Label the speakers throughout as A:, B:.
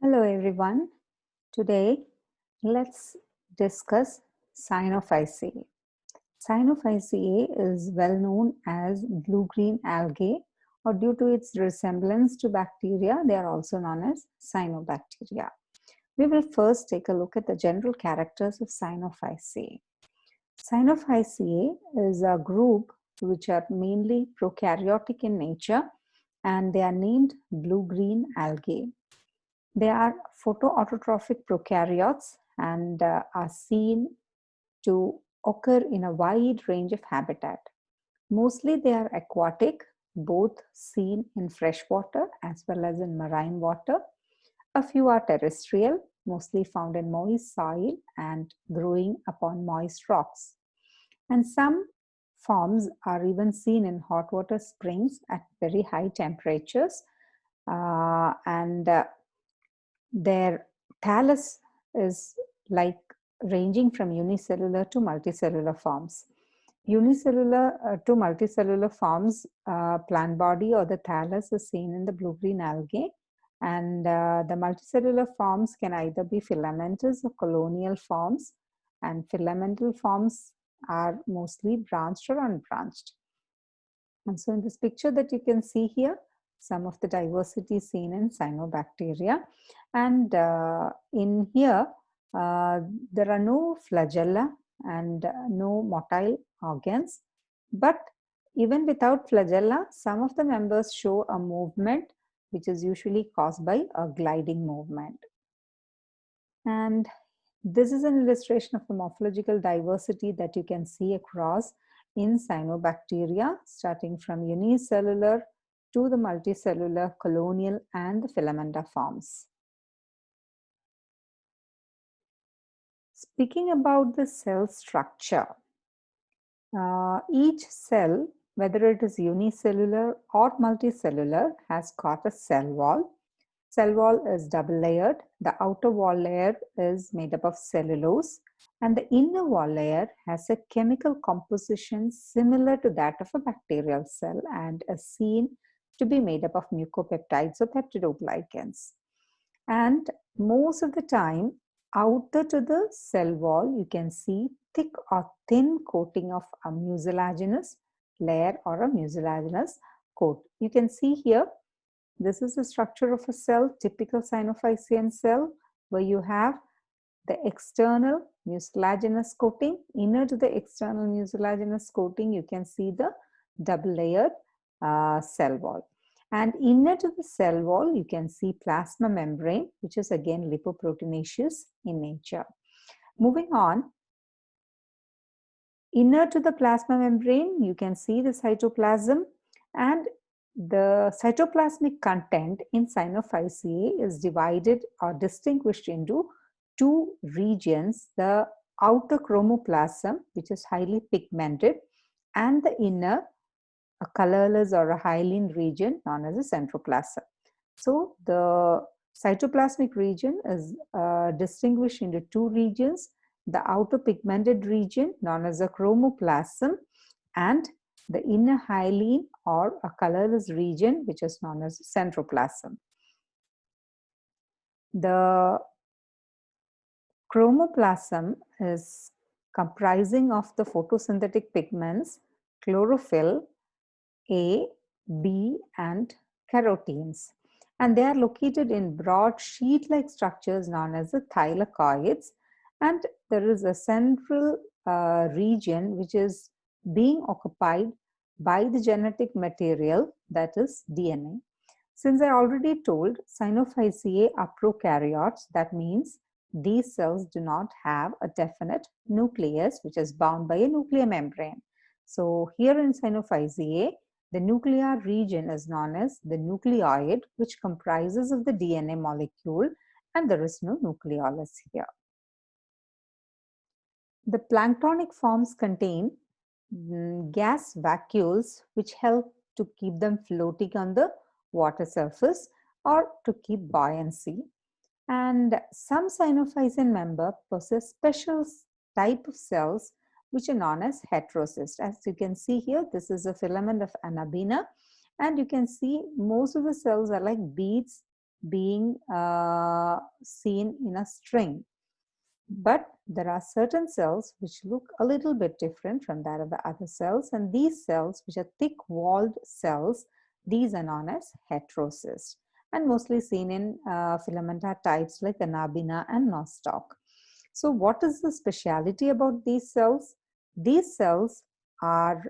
A: Hello everyone. Today let's discuss Cyanophyceae. Cyanophyceae is well known as blue-green algae, or due to its resemblance to bacteria, they are also known as cyanobacteria. We will first take a look at the general characters of Cyanophyceae. Cyanophyceae is a group which are mainly prokaryotic in nature, and they are named blue-green algae. They are photoautotrophic prokaryotes and are seen to occur in a wide range of habitat. Mostly they are aquatic, both seen in freshwater as well as in marine water. A few are terrestrial, mostly found in moist soil and growing upon moist rocks. And some forms are even seen in hot water springs at very high temperatures, and their thallus is like ranging from unicellular to multicellular forms. Unicellular to multicellular forms, plant body or the thallus is seen in the blue-green algae, and the multicellular forms can either be filamentous or colonial forms, and filamental forms are mostly branched or unbranched. And so in this picture that you can see here, some of the diversity seen in cyanobacteria, and in here there are no flagella and no motile organs, but even without flagella, some of the members show a movement which is usually caused by a gliding movement. And this is an illustration of the morphological diversity that you can see across in cyanobacteria, starting from unicellular to the multicellular, colonial, and the filamenta forms. Speaking about the cell structure, each cell, whether it is unicellular or multicellular, has got a cell wall. Cell wall is double layered. The outer wall layer is made up of cellulose, and the inner wall layer has a chemical composition similar to that of a bacterial cell and is seen to be made up of mucopeptides or peptidoglycans. And most of the time, outer to the cell wall, you can see thick or thin coating of a mucilaginous layer or a mucilaginous coat. You can see here, this is the structure of a cell, typical Cyanophycean cell, where you have the external mucilaginous coating. Inner to the external mucilaginous coating, you can see the double layered cell wall. And inner to the cell wall, you can see plasma membrane, which is again lipoproteinaceous in nature. Moving on, inner to the plasma membrane, you can see the cytoplasm, and the cytoplasmic content in Cyanophyceae is divided or distinguished into two regions: the outer chromoplasm, which is highly pigmented, and the inner, a colorless or a hyaline region known as a centroplasm. So the cytoplasmic region is distinguished into two regions: the outer pigmented region known as a chromoplasm, and the inner hyaline or a colorless region which is known as centroplasm. The chromoplasm is comprising of the photosynthetic pigments chlorophyll, A, B, and carotenes, and they are located in broad sheet-like structures known as the thylakoids, and there is a central region which is being occupied by the genetic material, that is DNA. Since I already told, Cyanophyceae are prokaryotes, that means these cells do not have a definite nucleus which is bound by a nuclear membrane. So here in Cyanophyceae, the nuclear region is known as the nucleoid, which comprises of the DNA molecule, and there is no nucleolus here. The planktonic forms contain gas vacuoles which help to keep them floating on the water surface or to keep buoyancy. And some Cyanophycean member possess special type of cells which are known as heterocysts. As you can see here, this is a filament of Anabina, and you can see most of the cells are like beads being seen in a string. But there are certain cells which look a little bit different from that of the other cells, and these cells, which are thick-walled cells, these are known as heterocysts and mostly seen in filamenta types like Anabina and Nostoc. So what is the speciality about these cells? These cells are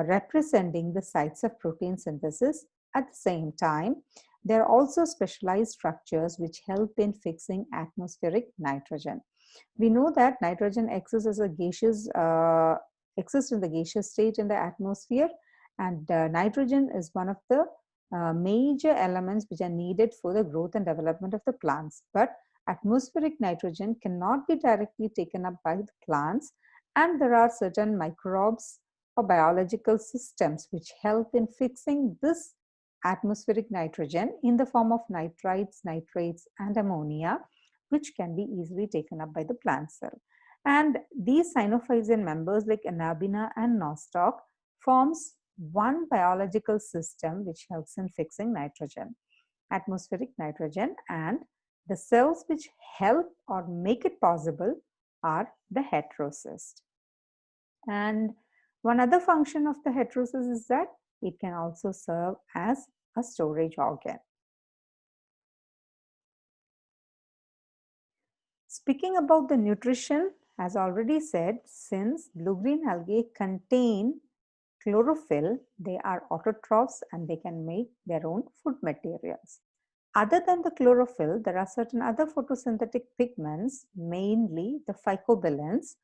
A: representing the sites of protein synthesis. At the same time, there are also specialized structures which help in fixing atmospheric nitrogen. We know that nitrogen exists as a gaseous, exists in the gaseous state in the atmosphere, and nitrogen is one of the major elements which are needed for the growth and development of the plants. But atmospheric nitrogen cannot be directly taken up by the plants, and there are certain microbes or biological systems which help in fixing this atmospheric nitrogen in the form of nitrites, nitrates, and ammonia, which can be easily taken up by the plant cell. And these Cyanophycean members like Anabina and Nostoc forms one biological system which helps in fixing nitrogen, atmospheric nitrogen, and the cells which help or make it possible are the heterocyst. And one other function of the heterocyst is that it can also serve as a storage organ. Speaking about the nutrition, as already said, since blue-green algae contain chlorophyll, they are autotrophs and they can make their own food materials. Other than the chlorophyll, there are certain other photosynthetic pigments, mainly the phycobilins.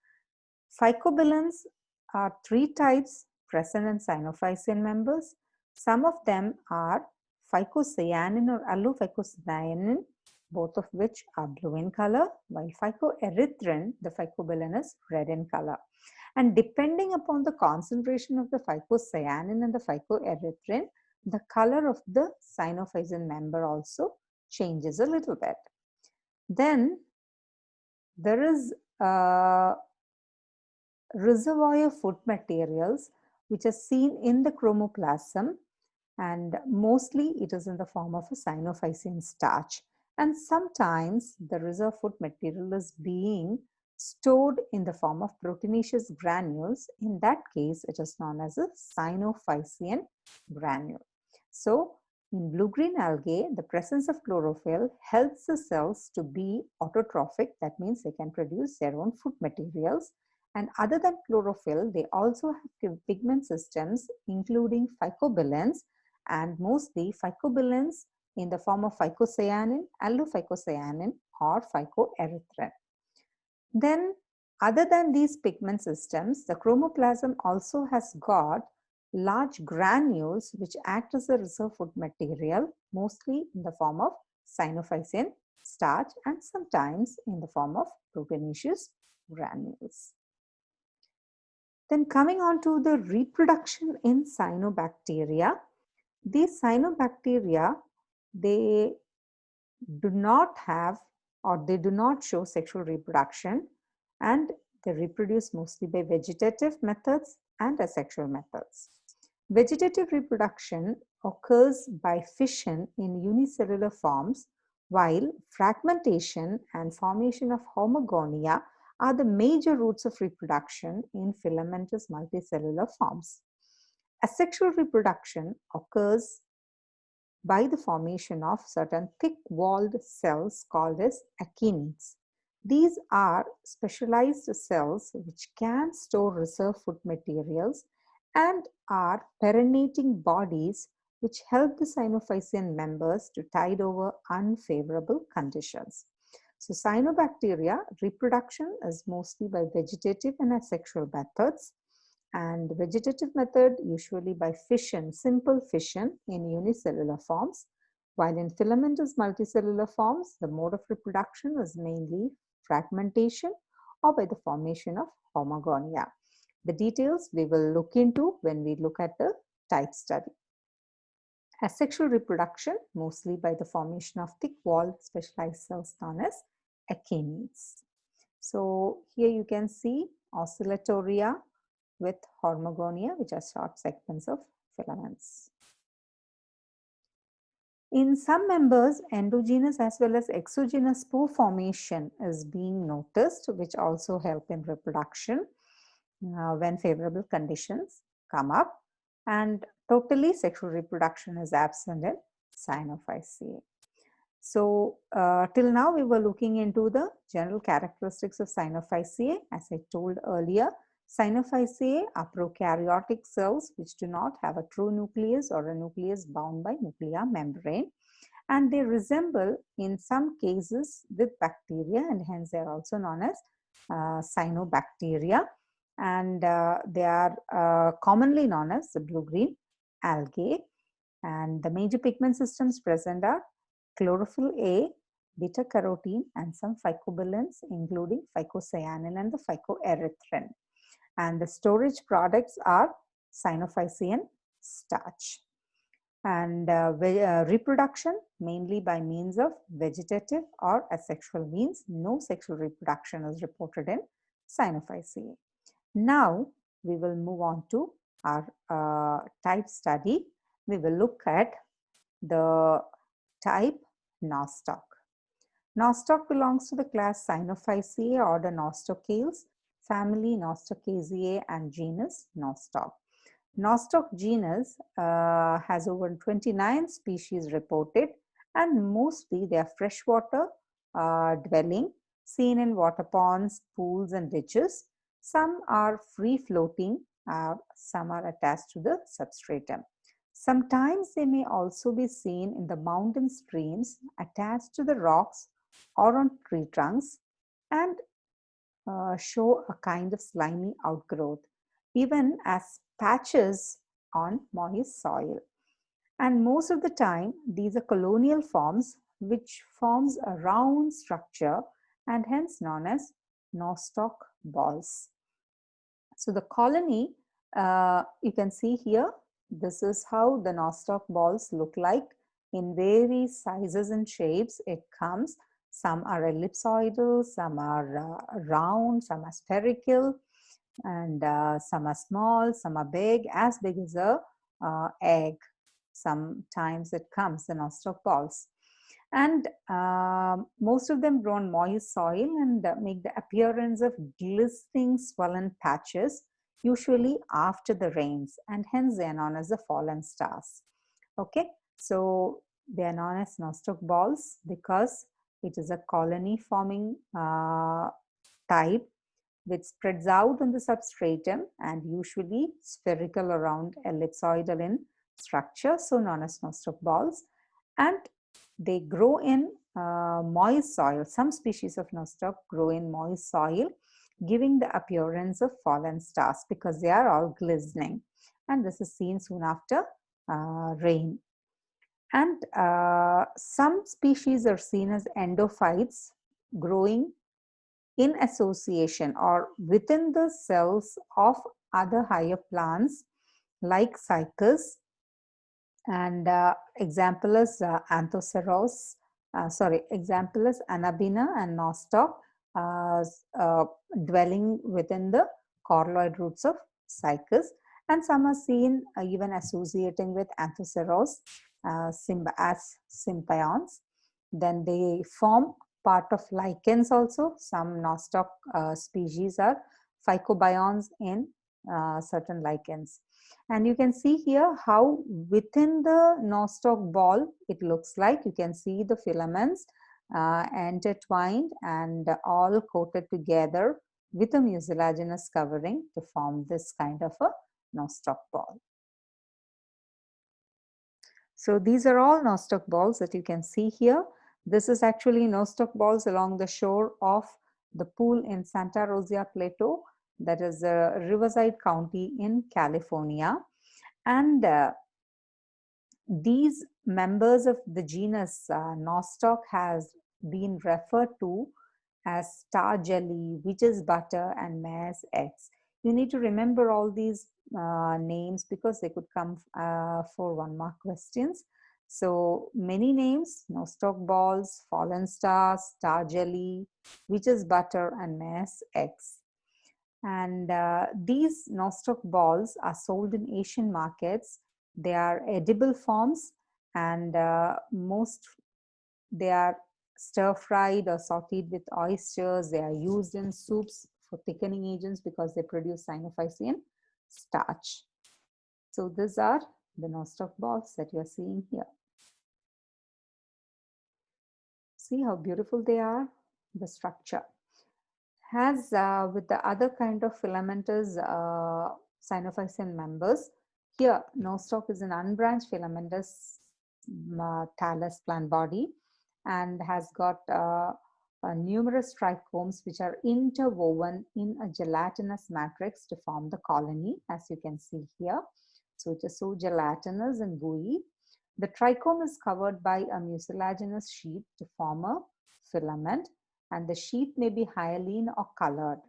A: Phycobilins are three types present in Cyanophycean members. Some of them are phycocyanin or allophycocyanin, both of which are blue in color, while phycoerythrin, the phycobilin, is red in color. And depending upon the concentration of the phycocyanin and the phycoerythrin, the color of the Cyanophycean member also changes a little bit. Then there is a reservoir of food materials which are seen in the Chromoplasm, and mostly it is in the form of a Cyanophycean starch. And sometimes the reserve food material is being stored in the form of proteinaceous granules. In that case, it is known as a Cyanophycean granule. So in blue-green algae, the presence of chlorophyll helps the cells to be autotrophic. That means they can produce their own food materials. And other than chlorophyll, they also have pigment systems, including phycobilins, and mostly phycobilins in the form of phycocyanin, allophycocyanin, or phycoerythrin. Then, other than these pigment systems, the chromoplasim also has got large granules which act as a reserve food material, mostly in the form of Cyanophycean starch and sometimes in the form of proteinaceous granules. Then coming on to the reproduction in cyanobacteria, these cyanobacteria, they do not have or they do not show sexual reproduction, and they reproduce mostly by vegetative methods and asexual methods. Vegetative reproduction occurs by fission in unicellular forms, while fragmentation and formation of hormogonia are the major routes of reproduction in filamentous multicellular forms. Asexual reproduction occurs by the formation of certain thick-walled cells called as actinides. These are specialized cells which can store reserve food materials and are perennating bodies which help the Cyanophycean members to tide over unfavorable conditions. So cyanobacteria reproduction is mostly by vegetative and asexual methods, and vegetative method usually by fission, simple fission in unicellular forms, while in filamentous multicellular forms, the mode of reproduction is mainly fragmentation or by the formation of hormogonia. The details we will look into when we look at the type study. Asexual reproduction, mostly by the formation of thick-walled specialized cells known as actinides. So here you can see oscillatoria with hormogonia, which are short segments of filaments. In some members, endogenous as well as exogenous spore formation is being noticed, which also help in reproduction when favorable conditions come up. And totally sexual reproduction is absent in Cyanophyceae. So till now we were looking into the general characteristics of Cyanophyceae. As I told earlier, Cyanophyceae are prokaryotic cells which do not have a true nucleus or a nucleus bound by nuclear membrane, and they resemble in some cases with bacteria, and hence they are also known as cyanobacteria, and they are commonly known as the blue-green algae. And the major pigment systems present are chlorophyll A, beta carotene, and some phycobilins, including phycocyanin and the phycoerythrin. And the storage products are Cyanophycean starch. And reproduction mainly by means of vegetative or asexual means. No sexual reproduction is reported in Cyanophyceae. Now we will move on to our type study. We will look at the type Nostoc. Nostoc belongs to the class Cyanophyceae, order Nostocales, family Nostocaceae, and genus Nostoc. Nostoc genus has over 29 species reported, and mostly they are freshwater dwelling, seen in water ponds, pools, and ditches. Some are free floating, some are attached to the substratum. Sometimes they may also be seen in the mountain streams attached to the rocks or on tree trunks, and show a kind of slimy outgrowth, even as patches on moist soil. And most of the time, these are colonial forms, which forms a round structure and hence known as Nostoc balls. So the colony, you can see here, this is how the Nostoc balls look like in various sizes and shapes. It comes, some are ellipsoidal, some are round, some are spherical, and some are small, some are big as as a egg. Sometimes it comes, the Nostoc balls. And most of them grow on moist soil and make the appearance of glistening swollen patches, usually after the rains, and hence they are known as the fallen stars. Okay, so they are known as Nostoc balls because it is a colony forming type which spreads out on the substratum and usually spherical around ellipsoidal in structure, so known as Nostoc balls. And they grow in moist soil. Some species of Nostoc grow in moist soil, giving the appearance of fallen stars because they are all glistening. And this is seen soon after rain. And some species are seen as endophytes, growing in association or within the cells of other higher plants like cycas, and example is Anthoceros, example is Anabina and Nostoc, dwelling within the coraloid roots of cycas, and some are seen even associating with Anthoceros as symbions. Then they form part of lichens also. Some Nostoc species are phycobionts in certain lichens. And you can see here how within the Nostoc ball it looks like. You can see the filaments intertwined and all coated together with a mucilaginous covering to form this kind of a Nostoc ball. So these are all Nostoc balls that you can see here. This is actually Nostoc balls along the shore of the pool in Santa Rosa Plateau, that is Riverside County in California. And these members of the genus Nostoc has been referred to as star jelly, witch's butter, and mare's eggs. You need to remember all these names because they could come for 1-mark questions. So many names: Nostoc balls, fallen stars, star jelly, witch's butter, and mare's eggs. And these Nostoc balls are sold in Asian markets. They are edible forms and they are stir-fried or sauteed with oysters. They are used in soups for thickening agents because they produce Cyanophyceae starch. So these are the nostoc balls that you are seeing here. See how beautiful they are, the structure. As with the other kind of filamentous Cyanophycean members, here nostoc is an unbranched filamentous thallus plant body and has got numerous trichomes which are interwoven in a gelatinous matrix to form the colony, as you can see here. So it is so gelatinous and gooey. The trichome is covered by a mucilaginous sheath to form a filament, and the sheath may be hyaline or colored.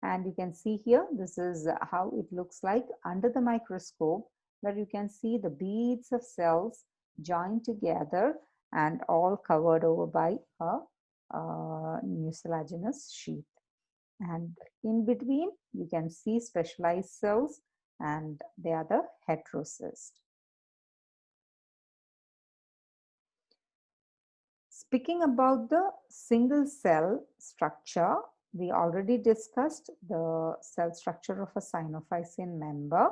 A: And you can see here, this is how it looks like under the microscope, where you can see the beads of cells joined together and all covered over by a mucilaginous sheath. And in between, you can see specialized cells, and they are the heterocyst. Speaking about the single cell structure, we already discussed the cell structure of a Cyanophycean member,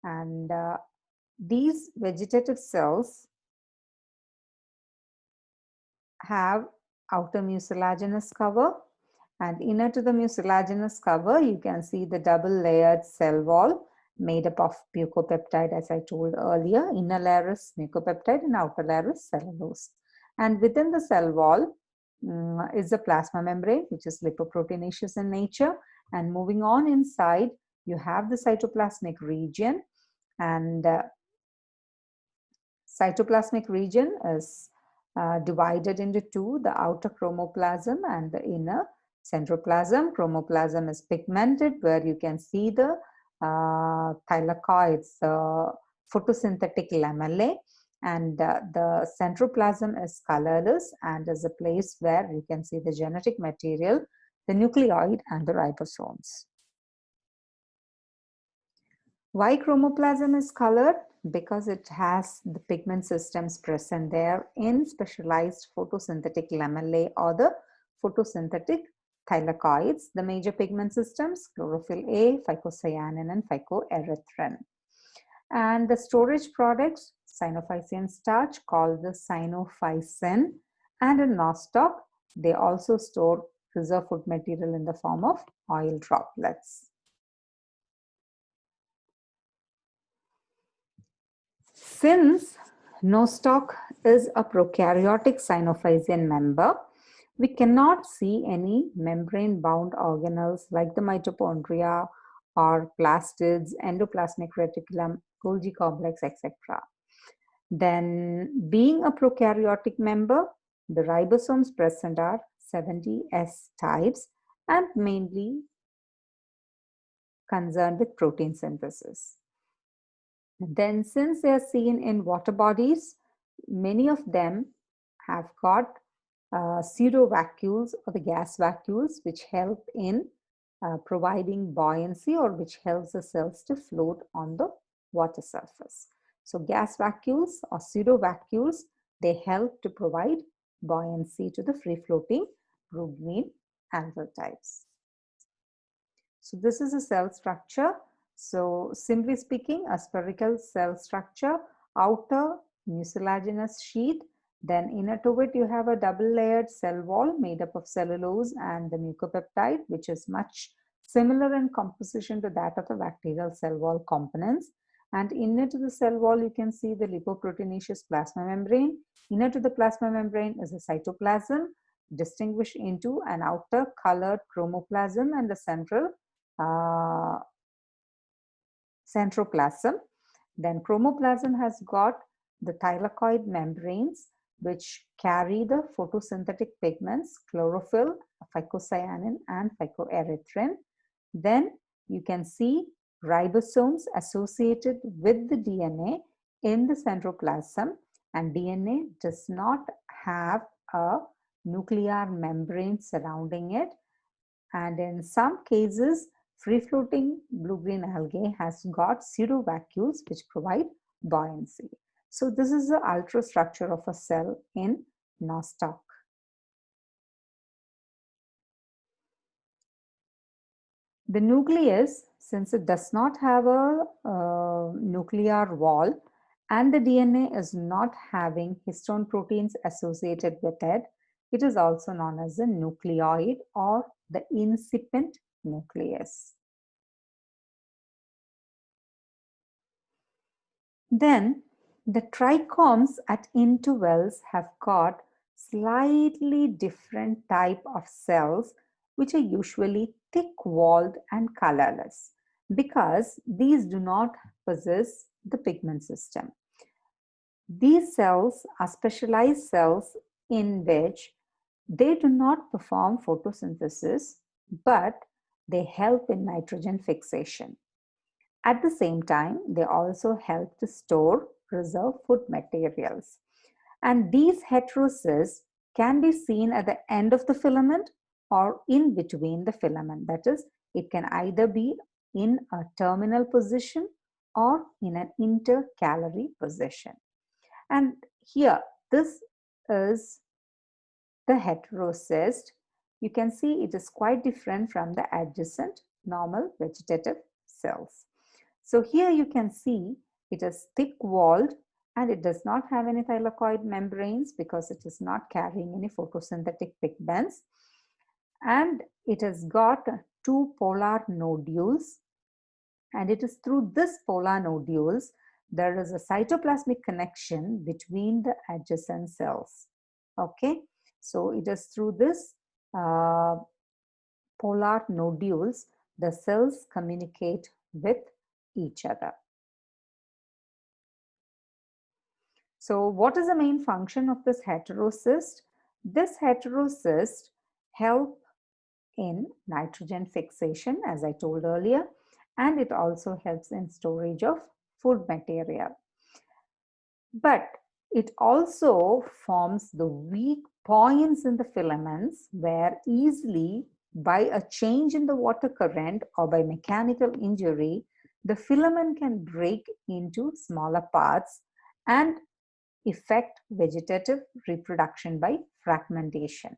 A: and these vegetative cells have outer mucilaginous cover, and inner to the mucilaginous cover you can see the double layered cell wall made up of mucopeptide, as I told earlier. Inner layer is mucopeptide and outer layer is cellulose. And within the cell wall is the plasma membrane, which is lipoproteinaceous in nature. And moving on inside, you have the cytoplasmic region, and cytoplasmic region is divided into two, the outer chromoplasm and the inner centroplasm. Chromoplasm is pigmented, where you can see the thylakoids, photosynthetic lamellae, and the centroplasm is colorless and is a place where you can see the genetic material, the nucleoid and the ribosomes. Why chromoplasm is colored? Because it has the pigment systems present there in specialized photosynthetic lamellae or the photosynthetic thylakoids. The major pigment systems, chlorophyll A, phycocyanin and phycoerythrin. And the storage products, Cyanophycean starch called the cyanophycin, and in nostoc, they also store reserve food material in the form of oil droplets. Since nostoc is a prokaryotic Cyanophycean member, we cannot see any membrane-bound organelles like the mitochondria or plastids, endoplasmic reticulum, Golgi complex, etc. Then, being a prokaryotic member, the ribosomes present are 70S types and mainly concerned with protein synthesis. Then, since they are seen in water bodies, many of them have got pseudo-vacuoles or the gas vacuoles, which help in providing buoyancy, or which helps the cells to float on the water surface. So gas vacuoles or pseudo-vacuoles, they help to provide buoyancy to the free-floating blue-green algal types. So this is a cell structure. So simply speaking, a spherical cell structure, outer mucilaginous sheath, then inner to it you have a double layered cell wall made up of cellulose and the mucopeptide, which is much similar in composition to that of the bacterial cell wall components. And inner to the cell wall you can see the lipoproteinaceous plasma membrane. Inner to the plasma membrane is a cytoplasm, distinguished into an outer colored chromoplasm and the central centroplasm. Then chromoplasm has got the thylakoid membranes, which carry the photosynthetic pigments, chlorophyll, phycocyanin and phycoerythrin. Then you can see ribosomes associated with the DNA in the centroplasm, and DNA does not have a nuclear membrane surrounding it. And in some cases, free-floating blue-green algae has got pseudo-vacuoles which provide buoyancy. So this is the ultrastructure of a cell in Nostoc. The nucleus, since it does not have a nuclear wall and the DNA is not having histone proteins associated with it, it is also known as the nucleoid or the incipient nucleus. Then the trichomes at intervals have got slightly different type of cells which are usually thick-walled and colorless because these do not possess the pigment system. These cells are specialized cells in which they do not perform photosynthesis, but they help in nitrogen fixation. At the same time, they also help to store reserve food materials. And these heterocysts can be seen at the end of the filament or in between the filament. That is, it can either be in a terminal position or in an intercalary position. And here, this is the heterocyst. You can see it is quite different from the adjacent normal vegetative cells. So here you can see it is thick-walled and it does not have any thylakoid membranes because it is not carrying any photosynthetic pigments. And it has got two polar nodules, and it is through this polar nodules there is a cytoplasmic connection between the adjacent cells. Okay, so it is through this polar nodules the cells communicate with each other. So what is the main function of this heterocyst? This heterocyst help in nitrogen fixation, as I told earlier, and it also helps in storage of food material. But it also forms the weak points in the filaments where easily by a change in the water current or by mechanical injury, the filament can break into smaller parts and affect vegetative reproduction by fragmentation.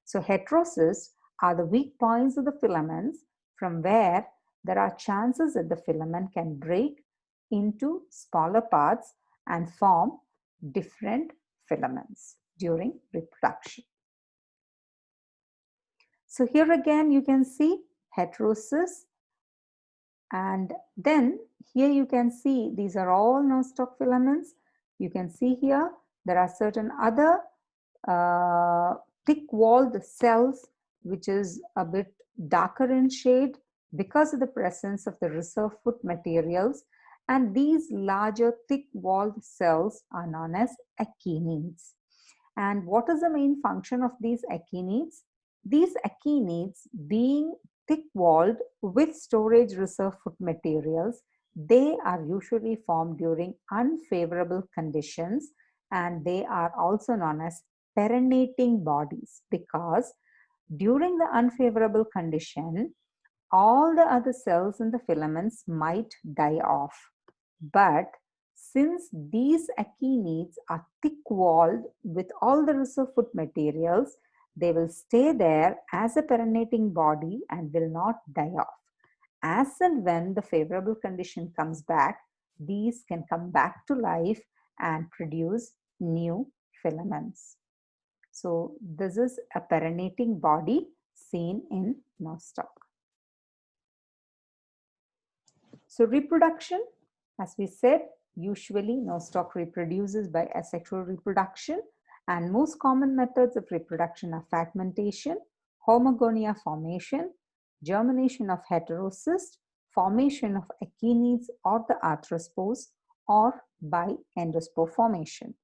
A: So heterocysts are the weak points of the filaments from where there are chances that the filament can break into smaller parts and form different filaments during reproduction. So here again you can see heterocysts, and then here you can see these are all Nostoc filaments. You can see here there are certain other thick-walled cells which is a bit darker in shade because of the presence of the reserve food materials, and these larger thick-walled cells are known as actinides. And what is the main function of these actinides? These actinides, being thick-walled with storage reserve food materials, they are usually formed during unfavorable conditions, and they are also known as perennating bodies because during the unfavorable condition, all the other cells in the filaments might die off. But since these actinides are thick-walled with all the reserve food materials, they will stay there as a perennating body and will not die off. As and when the favorable condition comes back, these can come back to life and produce new filaments. So this is a perennating body seen in Nostoc. So reproduction, as we said, usually Nostoc reproduces by asexual reproduction, and most common methods of reproduction are fragmentation, hormogonia formation, germination of heterocyst, formation of actinides or the arthrospores, or by endospore formation.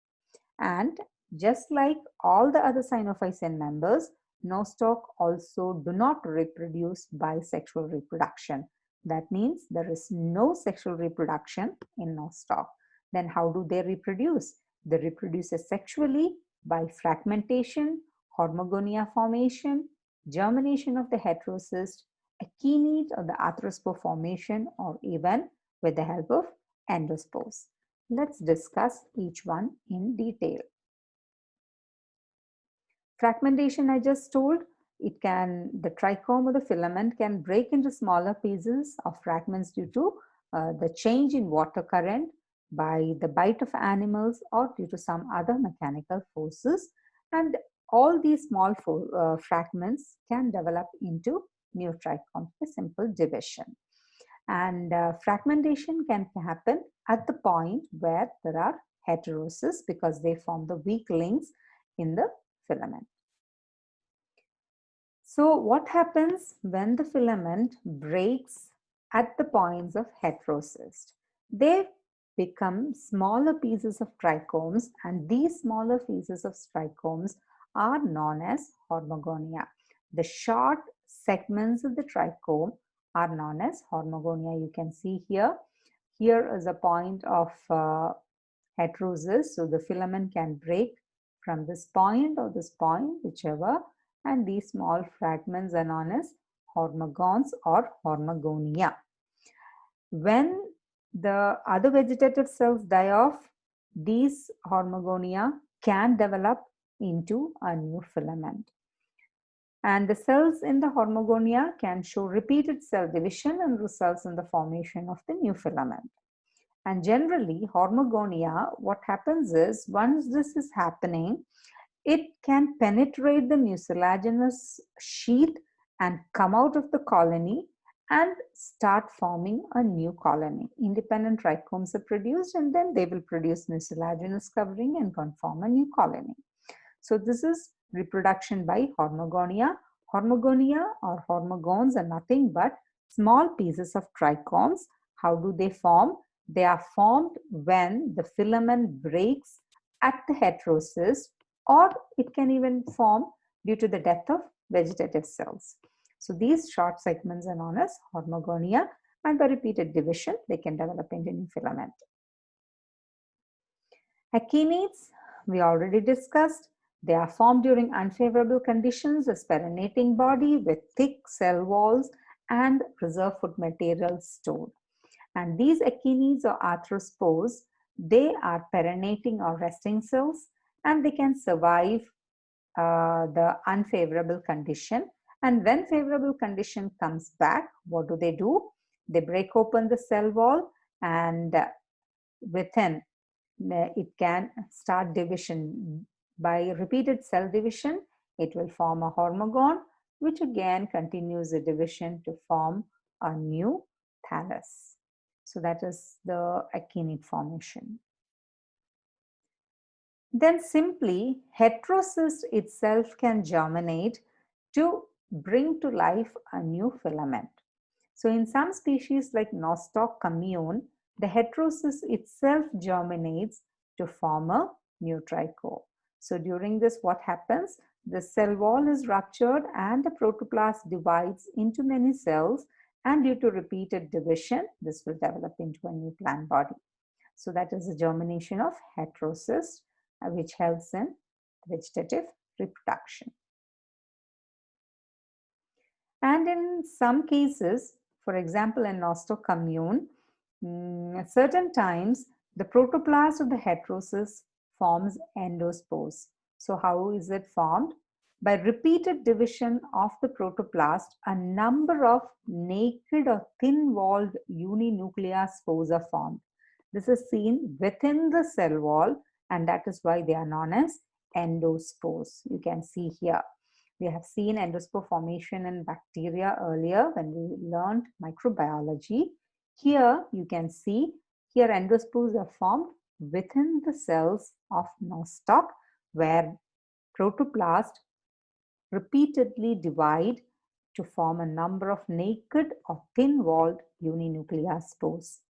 A: And just like all the other Cyanophycean members, Nostoc also do not reproduce by sexual reproduction. That means there is no sexual reproduction in Nostoc. Then how do they reproduce? They reproduce asexually by fragmentation, hormogonia formation, germination of the heterocyst, actinide or the arthrospore formation, or even with the help of endospores. Let's discuss each one in detail. Fragmentation, I just told, the trichome or the filament can break into smaller pieces of fragments due to the change in water current, by the bite of animals, or due to some other mechanical forces. And all these small fragments can develop into new trichomes by simple division. And fragmentation can happen at the point where there are heterosis, because they form the weak links in the filament. So what happens when the filament breaks at the points of heterosis? They become smaller pieces of trichomes, and these smaller pieces of trichomes are known as hormogonia. The short segments of the trichome are known as hormogonia. You can see here. Here is a point of heterosis. So the filament can break from this point or this point, whichever, and these small fragments are known as hormogons or hormogonia. When the other vegetative cells die off, these hormogonia can develop into a new filament. And the cells in the hormogonia can show repeated cell division and results in the formation of the new filament. And generally, hormogonia, what happens is, once this is happening, it can penetrate the mucilaginous sheath and come out of the colony and start forming a new colony. Independent trichomes are produced, and then they will produce mucilaginous covering and form a new colony. So this is reproduction by hormogonia. Hormogonia or hormogones are nothing but small pieces of trichomes. How do they form? They are formed when the filament breaks at the heterosis, or it can even form due to the death of vegetative cells. So these short segments are known as hormogonia, and by repeated division, they can develop into new filament. Actinides, we already discussed. They are formed during unfavorable conditions as perinating body with thick cell walls and reserve food material stored. And these actinides or arthrospores, they are perinating or resting cells, and they can survive the unfavorable condition. And when favorable condition comes back, what do? They break open the cell wall, and within it can start division. By repeated cell division, it will form a hormogon, which again continues the division to form a new thallus. So that is the actinide formation. Then simply heterocyst itself can germinate to bring to life a new filament. So in some species like Nostoc commune, the heterocyst itself germinates to form a new trichome. So during this, what happens? The cell wall is ruptured and the protoplast divides into many cells, and due to repeated division, this will develop into a new plant body. So that is the germination of heterocyst, which helps in vegetative reproduction. And in some cases, for example, in Nostoc commune, at certain times, the protoplast of the heterocyst forms endospores. So how is it formed? By repeated division of the protoplast, a number of naked or thin-walled uninuclear spores are formed. This is seen within the cell wall, and that is why they are known as endospores. You can see here. We have seen endospore formation in bacteria earlier when we learned microbiology. Here you can see, here endospores are formed within the cells of Nostoc, where protoplast repeatedly divide to form a number of naked or thin-walled uninuclear spores.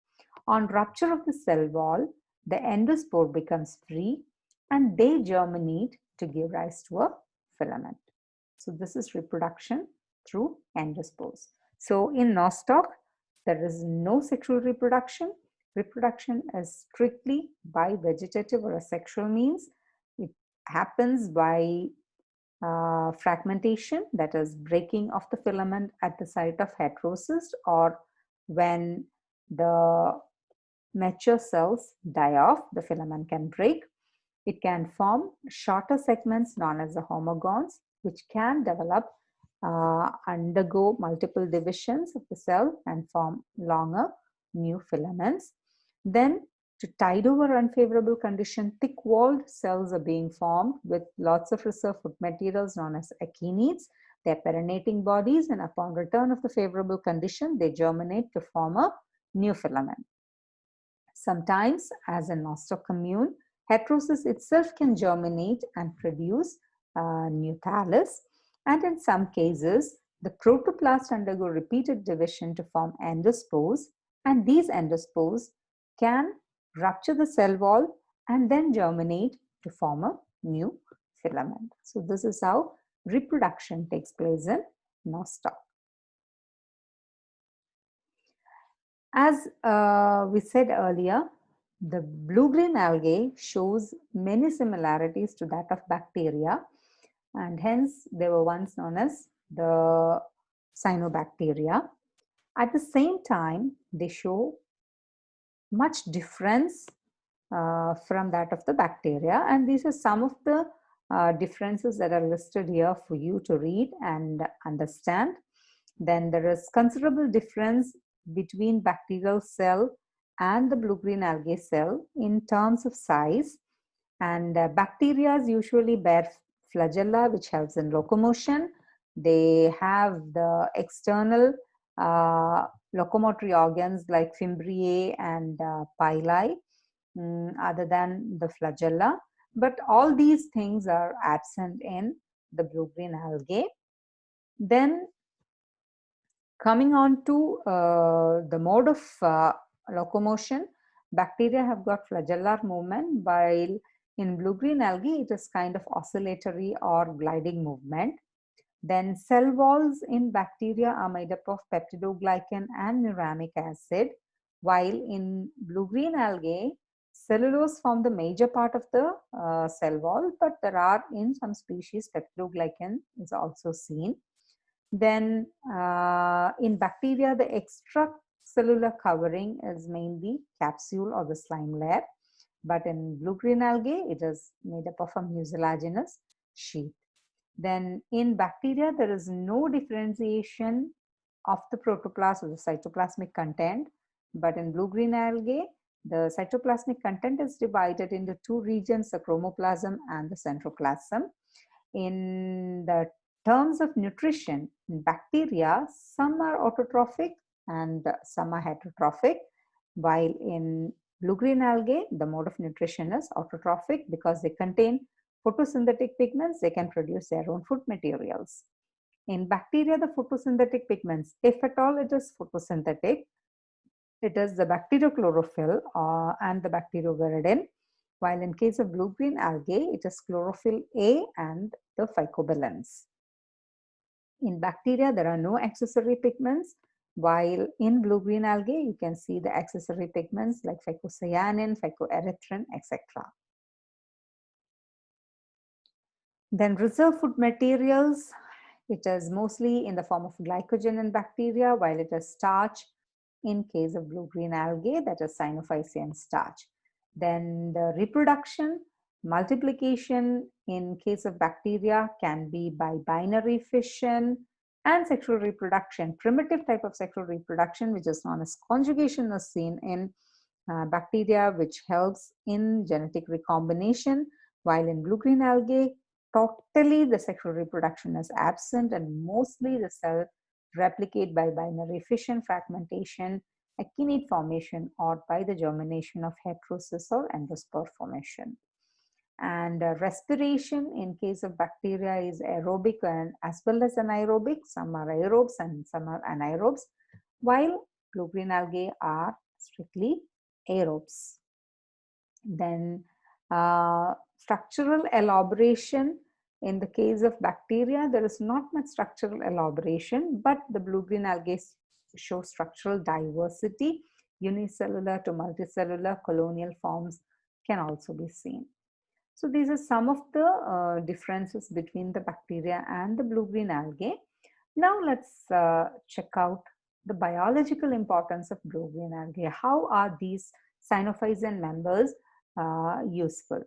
A: On rupture of the cell wall, the endospore becomes free and they germinate to give rise to a filament. So this is reproduction through endospores. So in Nostoc, there is no sexual reproduction. Reproduction is strictly by vegetative or asexual means. It happens by fragmentation, that is breaking of the filament at the site of heterocyst, or when the mature cells die off, the filament can break. It can form shorter segments known as the hormogones, which can develop, undergo multiple divisions of the cell and form longer new filaments. Then, to tide over unfavorable condition, thick-walled cells are being formed with lots of reserve food materials known as actinides. They are perinating bodies, and upon return of the favorable condition, they germinate to form a new filament. Sometimes, as in Nostoc commune, heterosis itself can germinate and produce new thallus. And in some cases, the protoplast undergo repeated division to form endospores, and these endospores can rupture the cell wall and then germinate to form a new filament. So this is how reproduction takes place in Nostoc. As we said earlier, the blue-green algae shows many similarities to that of bacteria, and hence they were once known as the cyanobacteria. At the same time, they show much difference from that of the bacteria, and these are some of the differences that are listed here for you to read and understand. Then there is considerable difference between bacterial cell and the blue-green algae cell in terms of size, and bacteria usually bear flagella, which helps in locomotion. They have the external locomotory organs like fimbriae and pili, other than the flagella, but all these things are absent in the blue-green algae. Then coming on to the mode of locomotion, bacteria have got flagellar movement, while in blue-green algae it is kind of oscillatory or gliding movement. Then cell walls in bacteria are made up of peptidoglycan and muramic acid, while in blue-green algae, cellulose form the major part of the cell wall, but there are in some species peptidoglycan is also seen. Then in bacteria, the extracellular covering is mainly capsule or the slime layer, but in blue-green algae, it is made up of a mucilaginous sheath. Then in bacteria, there is no differentiation of the protoplasm or the cytoplasmic content, but in blue-green algae, the cytoplasmic content is divided into two regions, the chromoplasm and the centroplasm. In the terms of nutrition, in bacteria, some are autotrophic and some are heterotrophic, while in blue-green algae, the mode of nutrition is autotrophic because they contain photosynthetic pigments. They can produce their own food materials. In bacteria, the photosynthetic pigments, if at all it is photosynthetic, it is the bacteriochlorophyll and the bacterioviridin, while in case of blue-green algae, it is chlorophyll A and the phycobilins. In bacteria, there are no accessory pigments, while in blue-green algae, you can see the accessory pigments like phycocyanin, phycoerythrin, etc. Then reserve food materials, it is mostly in the form of glycogen in bacteria, while it is starch in case of blue-green algae, that is Cyanophyceae starch. Then the reproduction, multiplication in case of bacteria can be by binary fission, and sexual reproduction, primitive type of sexual reproduction, which is known as conjugation, is seen in bacteria, which helps in genetic recombination, while in blue-green algae, totally the sexual reproduction is absent, and mostly the cell replicate by binary fission, fragmentation, actinide formation, or by the germination of heterosis or endospore formation. And respiration in case of bacteria is aerobic and as well as anaerobic. Some are aerobes and some are anaerobes, while blue-green algae are strictly aerobes. Then structural elaboration. In the case of bacteria, there is not much structural elaboration, but the blue-green algae show structural diversity. Unicellular to multicellular colonial forms can also be seen. So these are some of the differences between the bacteria and the blue-green algae. Now let's check out the biological importance of blue-green algae. How are these Cyanophycean members useful.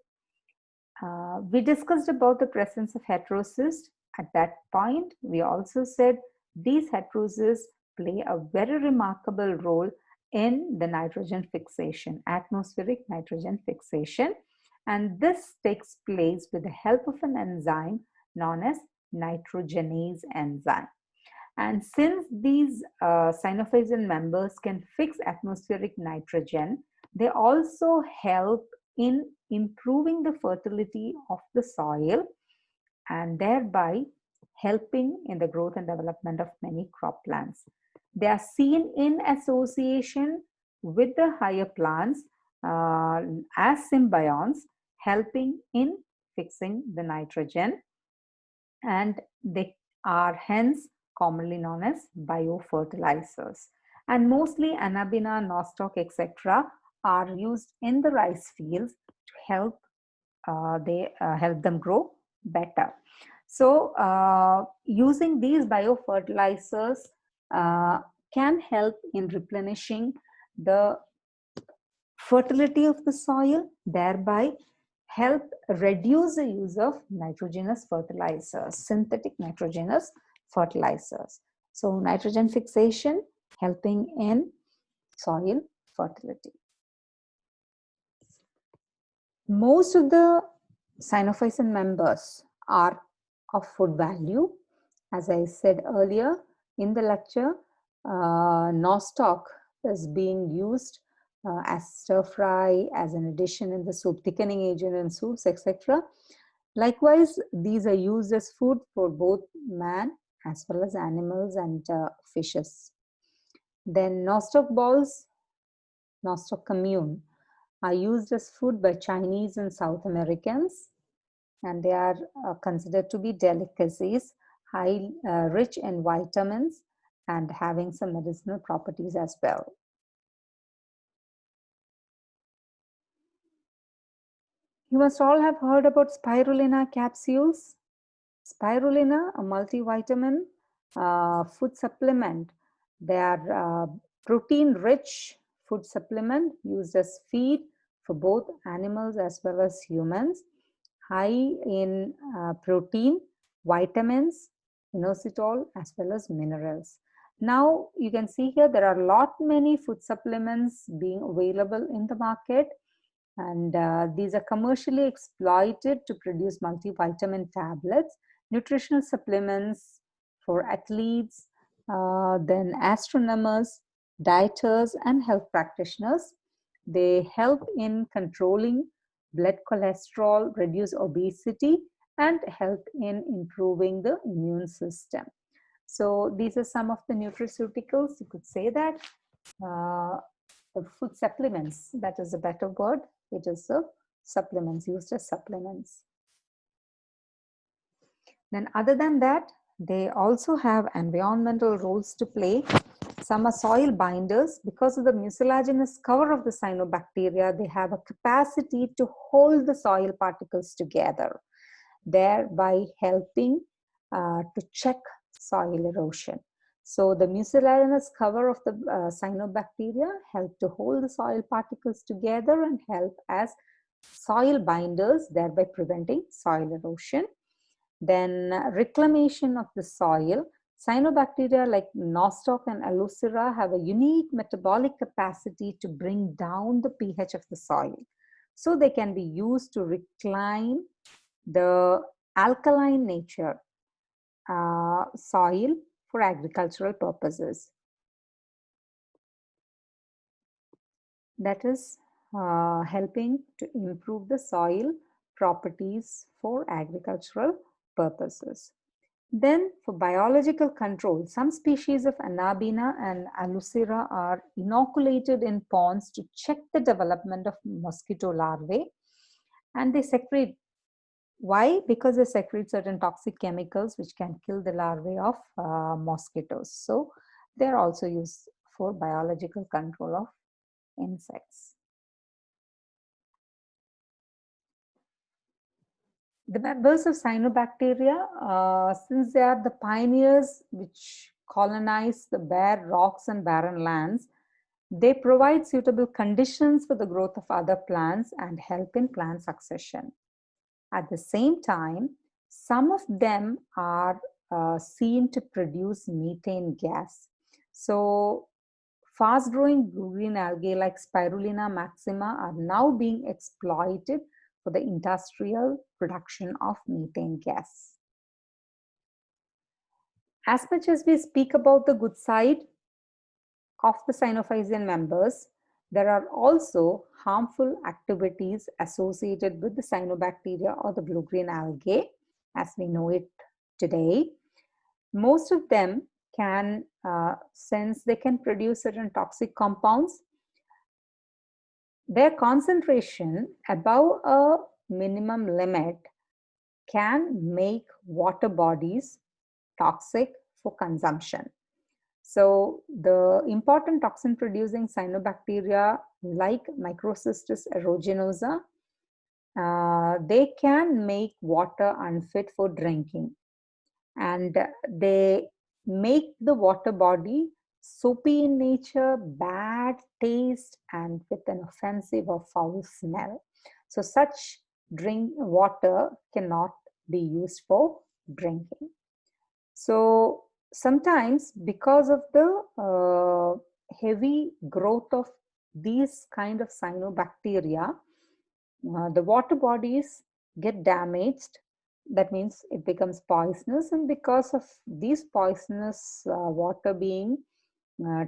A: We discussed about the presence of heterocysts. At that point, we also said these heterocysts play a very remarkable role in the nitrogen fixation, atmospheric nitrogen fixation. And this takes place with the help of an enzyme known as nitrogenase enzyme. And since these Cyanophycean members can fix atmospheric nitrogen, they also help in improving the fertility of the soil and thereby helping in the growth and development of many crop plants. They are seen in association with the higher plants as symbionts, helping in fixing the nitrogen, and they are hence commonly known as biofertilizers. And mostly Anabina, Nostoc, etc. are used in the rice fields to help help them grow better. So using these biofertilizers can help in replenishing the fertility of the soil, thereby help reduce the use of nitrogenous fertilizers, synthetic nitrogenous fertilizers. So nitrogen fixation helping in soil fertility. Most of the Cyanophycean members are of food value. As I said earlier in the lecture, Nostoc is being used as stir fry, as an addition in the soup, thickening agent in soups, etc. Likewise, these are used as food for both man as well as animals and fishes. Then Nostoc balls, Nostoc commune, are used as food by Chinese and South Americans, and they are considered to be delicacies, rich in vitamins and having some medicinal properties as well. You must all have heard about spirulina capsules. Spirulina, a multivitamin food supplement. They are protein-rich food supplement used as feed for both animals as well as humans. High in protein, vitamins, inositol, as well as minerals. Now you can see here there are a lot many food supplements being available in the market, and these are commercially exploited to produce multivitamin tablets, nutritional supplements for athletes, then astronomers, dieters, and health practitioners. They help in controlling blood cholesterol, reduce obesity, and help in improving the immune system. So these are some of the nutraceuticals. You could say that the food supplements, that is a better word. It is the supplements, used as supplements. Then other than that, they also have environmental roles to play. Some are soil binders. Because of the mucilaginous cover of the cyanobacteria, they have a capacity to hold the soil particles together, thereby helping to check soil erosion. So the mucilaginous cover of the cyanobacteria help to hold the soil particles together and help as soil binders, thereby preventing soil erosion. Then reclamation of the soil. Cyanobacteria like Nostoc and Alocera have a unique metabolic capacity to bring down the pH of the soil. So they can be used to reclaim the alkaline nature soil for agricultural purposes. That is helping to improve the soil properties for agricultural purposes. Then for biological control, some species of Anabina and Alocera are inoculated in ponds to check the development of mosquito larvae, and they secrete. Why? Because they secrete certain toxic chemicals which can kill the larvae of mosquitoes. So they're also used for biological control of insects. The members of cyanobacteria, since they are the pioneers which colonize the bare rocks and barren lands, They provide suitable conditions for the growth of other plants and help in plant succession. At the same time, some of them are seen to produce methane gas. So fast-growing blue-green algae like Spirulina maxima are now being exploited for the industrial production of methane gas. As much as we speak about the good side of the Cyanophycean members, there are also harmful activities associated with the cyanobacteria or the blue-green algae as we know it today. Most of them can, since they can produce certain toxic compounds, their concentration above a minimum limit can make water bodies toxic for consumption. So the important toxin producing cyanobacteria like Microcystis aeruginosa, they can make water unfit for drinking, and they make the water body soapy in nature, bad taste, and with an offensive or foul smell. So such water cannot be used for drinking. So sometimes because of the heavy growth of these kind of cyanobacteria, the water bodies get damaged. That means it becomes poisonous, and because of these poisonous water being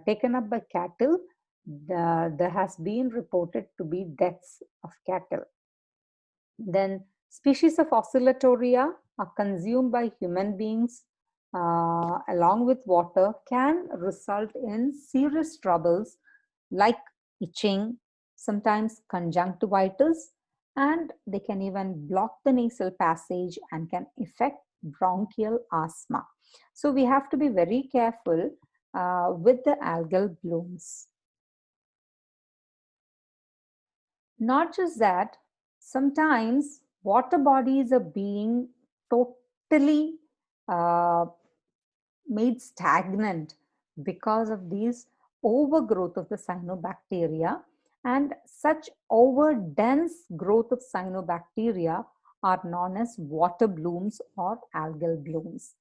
A: taken up by cattle, there has been reported to be deaths of cattle. Then species of oscillatoria are consumed by human beings along with water can result in serious troubles like itching, sometimes conjunctivitis, and they can even block the nasal passage and can affect bronchial asthma. So we have to be very careful with the algal blooms. Not just that, sometimes water bodies are being totally made stagnant because of these overgrowth of the cyanobacteria, and such overdense growth of cyanobacteria are known as water blooms or algal blooms.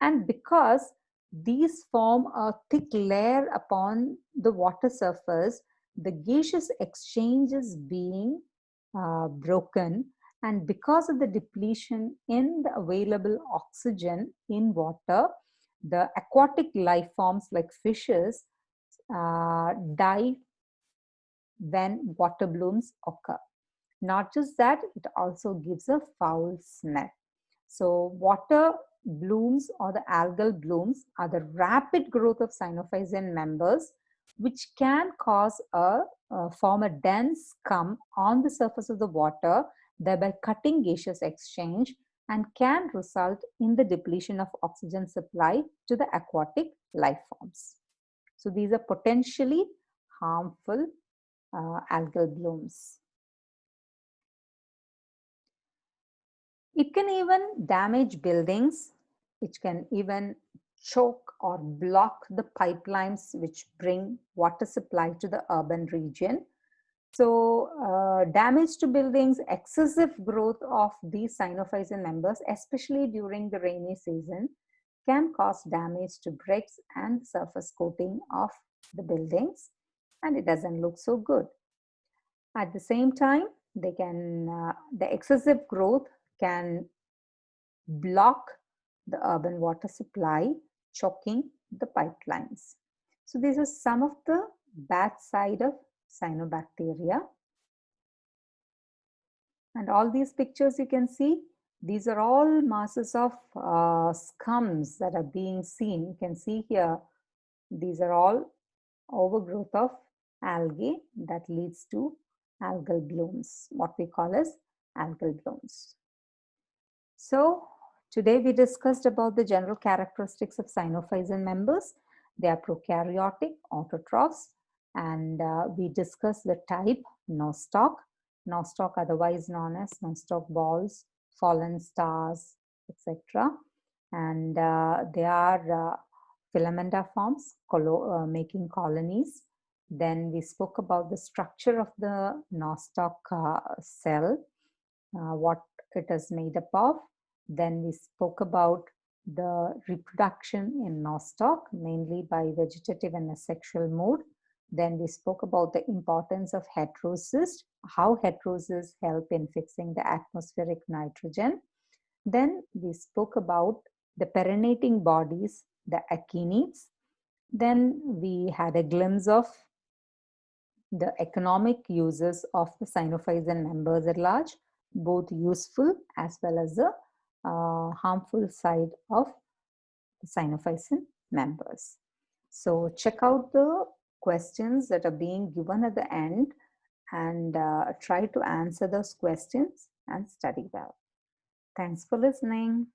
A: And because these form a thick layer upon the water surface, the gaseous exchange is being broken, and because of the depletion in the available oxygen in water, the aquatic life forms like fishes die when water blooms occur. Not just that, it also gives a foul smell. So water blooms or the algal blooms are the rapid growth of Cyanophycean members, which can cause form a dense scum on the surface of the water, thereby cutting gaseous exchange, and can result in the depletion of oxygen supply to the aquatic life forms. So these are potentially harmful algal blooms. It can even damage buildings. It can even choke or block the pipelines which bring water supply to the urban region. So damage to buildings, excessive growth of these Cyanophycean members, especially during the rainy season, can cause damage to bricks and surface coating of the buildings, and it doesn't look so good. At the same time, they can the excessive growth can block the urban water supply, choking the pipelines. So these are some of the bad side of cyanobacteria. And all these pictures you can see, these are all masses of scums that are being seen. You can see here, these are all overgrowth of algae that leads to algal blooms, what we call as algal blooms. So today we discussed about the general characteristics of Cyanophycean members. They are prokaryotic autotrophs, and we discussed the type Nostoc, Nostoc otherwise known as Nostoc balls, fallen stars, etc. And they are filamenta forms making colonies. Then we spoke about the structure of the Nostoc cell, what it is made up of. Then we spoke about the reproduction in Nostoc, mainly by vegetative and asexual mode. Then we spoke about the importance of heterocysts, how heterocysts help in fixing the atmospheric nitrogen. Then we spoke about the perinating bodies, the achenids. Then we had a glimpse of the economic uses of the Cyanophycean members at large, both useful as well as the harmful side of the Cyanophycean members. So check out the questions that are being given at the end and try to answer those questions and study well. Thanks for listening.